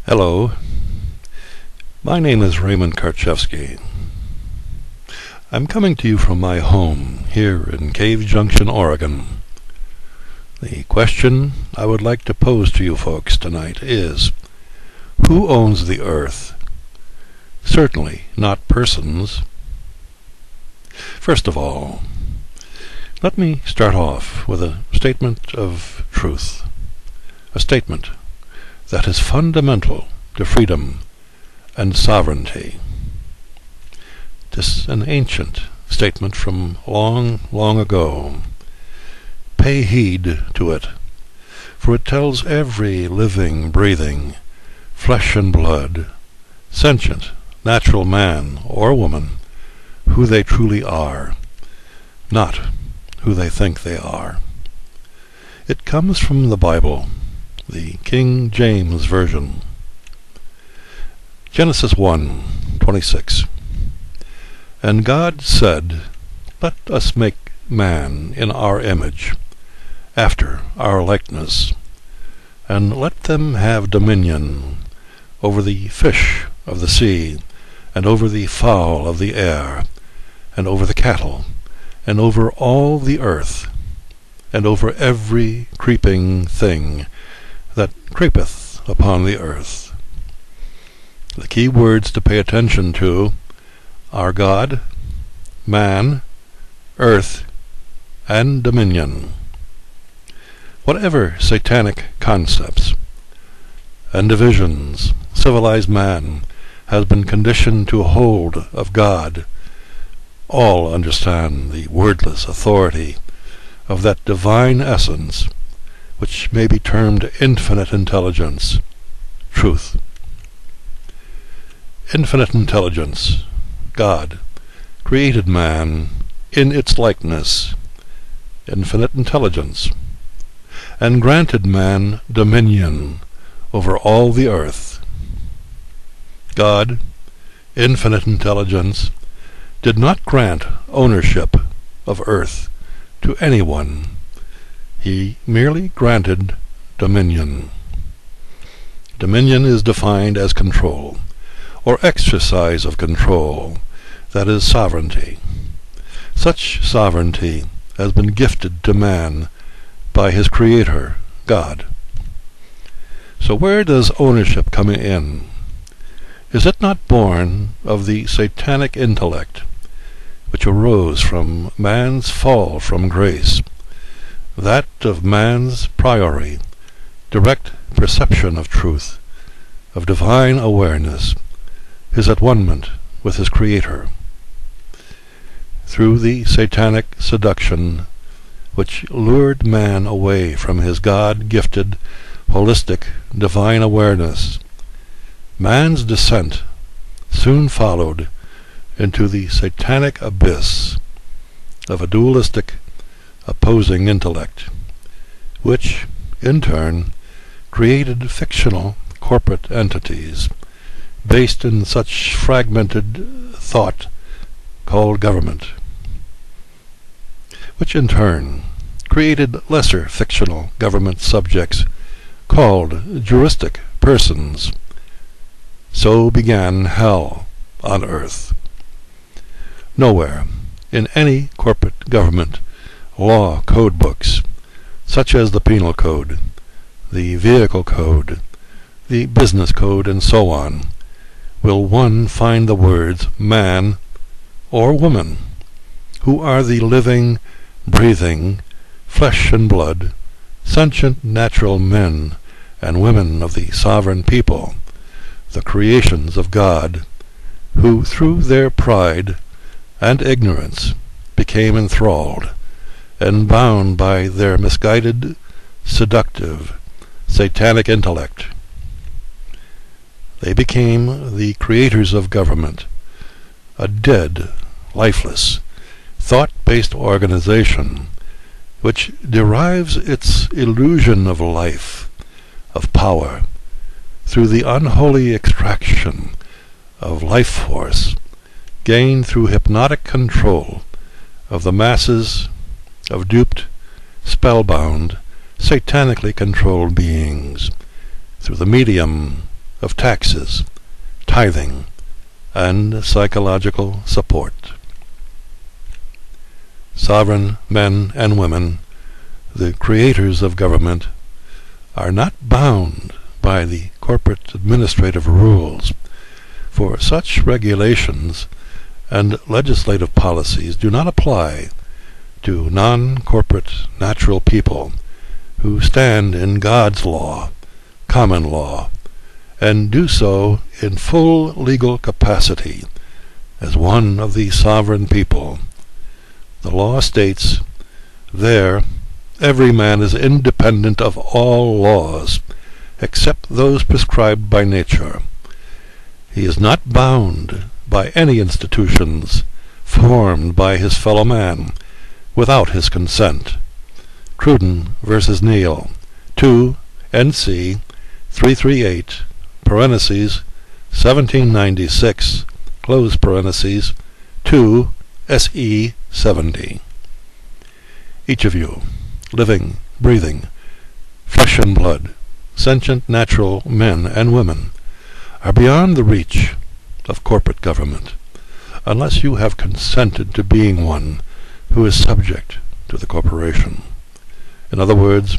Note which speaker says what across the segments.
Speaker 1: Hello, my name is Raymond Karchevsky. I'm coming to you from my home here in Cave Junction, Oregon. The question I would like to pose to you folks tonight is, who owns the earth? Certainly not persons. First of all, let me start off with a statement of truth, a statement that is fundamental to freedom and sovereignty. This is an ancient statement from long, long ago. Pay heed to it, for it tells every living, breathing, flesh and blood, sentient, natural man or woman who they truly are, not who they think they are. It comes from the Bible, the King James Version. Genesis 1:26. And God said, Let us make man in our image, after our likeness, and let them have dominion over the fish of the sea, and over the fowl of the air, and over the cattle, and over all the earth, and over every creeping thing that creepeth upon the earth. The key words to pay attention to are God, man, earth, and dominion. Whatever satanic concepts and divisions civilized man has been conditioned to hold of God, all understand the wordless authority of that divine essence which may be termed infinite intelligence, truth. Infinite intelligence, God, created man in its likeness, infinite intelligence, and granted man dominion over all the earth. God, infinite intelligence, did not grant ownership of earth to anyone. He merely granted dominion. Dominion is defined as control, or exercise of control, that is sovereignty. Such sovereignty has been gifted to man by his Creator, God. So where does ownership come in? Is it not born of the satanic intellect, which arose from man's fall from grace, that of man's priori, direct perception of truth, of divine awareness, his at-one-ment with his Creator? Through the satanic seduction which lured man away from his God-gifted, holistic, divine awareness, man's descent soon followed into the satanic abyss of a dualistic, opposing intellect, which, in turn, created fictional corporate entities based in such fragmented thought called government, which in turn created lesser fictional government subjects called juristic persons. So began hell on earth. Nowhere in any corporate government law code books, such as the Penal Code, the Vehicle Code, the Business Code, and so on, will one find the words man or woman, who are the living, breathing, flesh and blood, sentient natural men and women of the sovereign people, the creations of God, who through their pride and ignorance became enthralled and bound by their misguided, seductive, satanic intellect. They became the creators of government, a dead, lifeless, thought-based organization which derives its illusion of life, of power, through the unholy extraction of life force gained through hypnotic control of the masses of duped, spellbound, satanically controlled beings through the medium of taxes, tithing, and psychological support. Sovereign men and women, the creators of government, are not bound by the corporate administrative rules, for such regulations and legislative policies do not apply to non-corporate natural people who stand in God's law, common law, and do so in full legal capacity as one of the sovereign people. The law states, "There every man is independent of all laws, except those prescribed by nature. He is not bound by any institutions formed by his fellow man without his consent." Cruden v. Neal, 2 NC 338, parentheses, 1796, close parentheses, 2 SE 70. Each of you, living, breathing, flesh and blood, sentient natural men and women, are beyond the reach of corporate government, unless you have consented to being one who is subject to the corporation. In other words,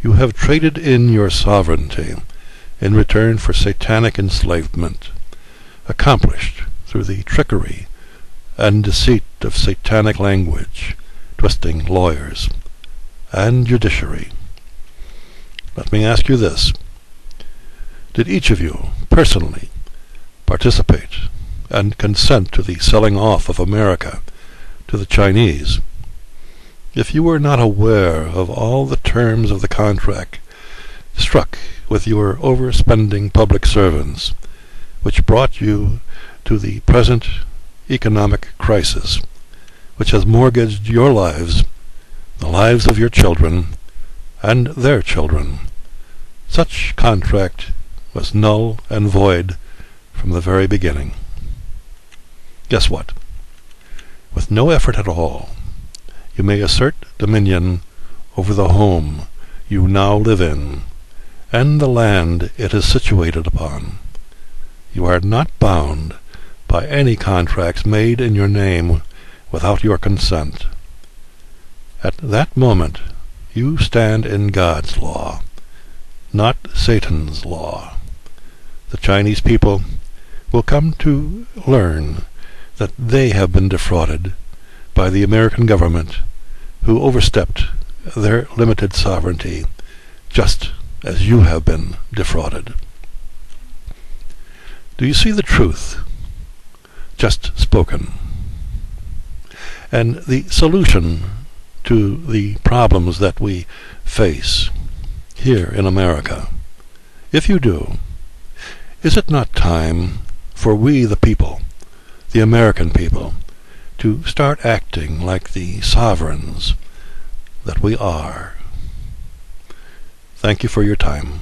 Speaker 1: you have traded in your sovereignty in return for satanic enslavement, accomplished through the trickery and deceit of satanic language, twisting lawyers, and judiciary. Let me ask you this. Did each of you, personally, participate and consent to the selling off of America to the Chinese? If you were not aware of all the terms of the contract struck with your overspending public servants, which brought you to the present economic crisis, which has mortgaged your lives, the lives of your children, and their children, such contract was null and void from the very beginning. Guess what? With no effort at all, you may assert dominion over the home you now live in, and the land it is situated upon. You are not bound by any contracts made in your name without your consent. At that moment, you stand in God's law, not Satan's law. The Chinese people will come to learn that they have been defrauded by the American government, who overstepped their limited sovereignty, just as you have been defrauded. Do you see the truth just spoken? And the solution to the problems that we face here in America? If you do, is it not time for we the people, the American people, to start acting like the sovereigns that we are? Thank you for your time.